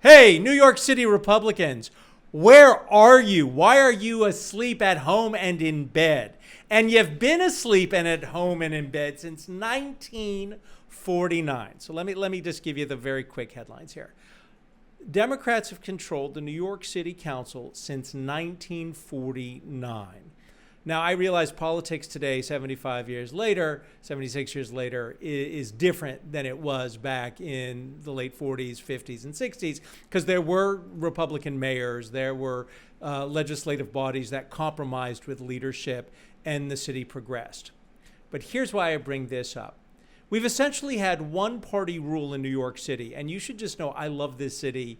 Hey, New York City Republicans, where are you? Why are you asleep at home and in bed? And you've been asleep and at home and in bed since 1949. So let me just give you the very quick headlines here. Democrats have controlled the New York City Council since 1949. Now, I realize politics today, 75 years later, 76 years later, is different than it was back in the late 40s, 50s, and 60s, because there were Republican mayors, there were legislative bodies that compromised with leadership, and the city progressed. But here's why I bring this up. We've essentially had one-party rule in New York City, and you should just know I love this city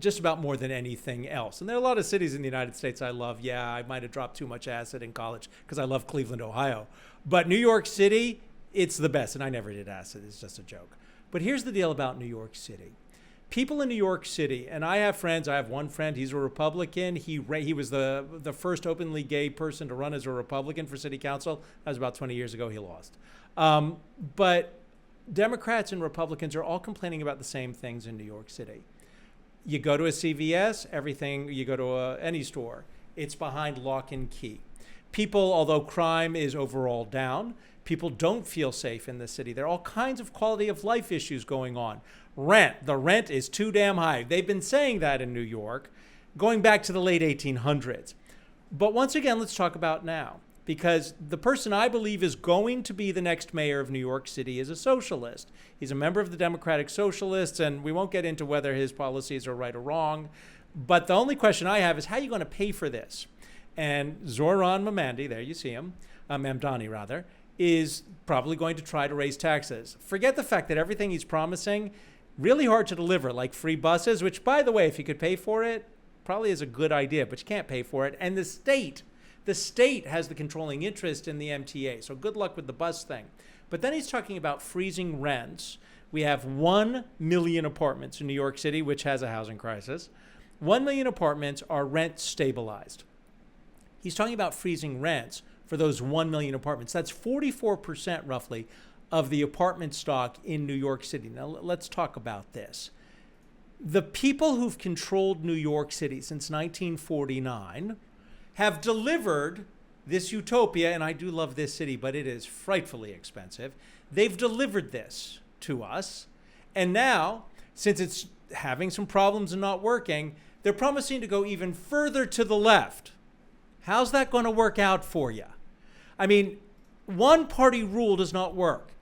just about more than anything else. And there are a lot of cities in the United States I love. Yeah, I might have dropped too much acid in college because I love Cleveland, Ohio. But New York City, it's the best. And I never did acid. It's just a joke. But here's the deal about New York City. People in New York City, and I have friends. I have one friend. He's a Republican. He was the first openly gay person to run as a Republican for city council. That was about 20 years ago. He lost. But Democrats and Republicans are all complaining about the same things in New York City. You go to a CVS, you go to any store, it's behind lock and key. People, although crime is overall down, people don't feel safe in the city. There are all kinds of quality of life issues going on. The rent is too damn high. They've been saying that in New York going back to the late 1800s. But once again, let's talk about now. Because the person I believe is going to be the next mayor of New York City is a socialist. He's a member of the Democratic Socialists, and we won't get into whether his policies are right or wrong. But the only question I have is, how are you going to pay for this? And Zoran Mamdani, there you see him, Mamdani rather, is probably going to try to raise taxes. Forget the fact that everything he's promising, really hard to deliver, like free buses, which, by the way, if you could pay for it, probably is a good idea, but you can't pay for it. And the state has the controlling interest in the MTA, so good luck with the bus thing. But then he's talking about freezing rents. We have 1 million apartments in New York City, which has a housing crisis. 1 million apartments are rent stabilized. He's talking about freezing rents for those 1 million apartments. That's 44% roughly of the apartment stock in New York City. Now let's talk about this. The people who've controlled New York City since 1949 have delivered this utopia, and I do love this city, but it is frightfully expensive. They've delivered this to us, and now, since it's having some problems and not working, they're promising to go even further to the left. How's that going to work out for you? I mean, one-party rule does not work.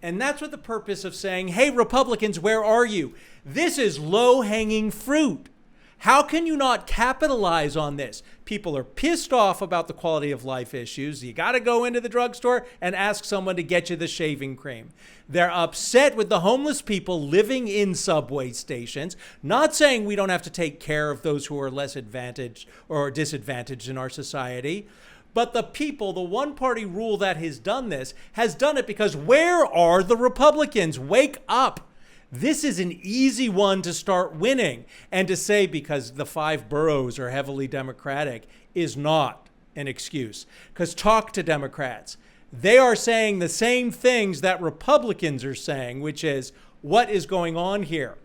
And that's what the purpose of saying, hey, Republicans, where are you? This is low-hanging fruit. How can you not capitalize on this? People are pissed off about the quality of life issues. You got to go into the drugstore and ask someone to get you the shaving cream. They're upset with the homeless people living in subway stations, not saying we don't have to take care of those who are less advantaged or disadvantaged in our society. But the people, the one-party rule that has done this, has done it because where are the Republicans? Wake up. This is an easy one to start winning. And to say because the 5 boroughs are heavily Democratic is not an excuse. Because talk to Democrats. They are saying the same things that Republicans are saying, which is, what is going on here?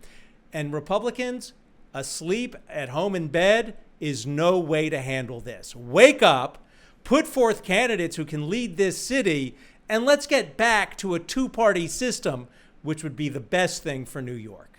And Republicans, asleep at home in bed, is no way to handle this. Wake up, put forth candidates who can lead this city, and let's get back to a 2-party system, which would be the best thing for New York.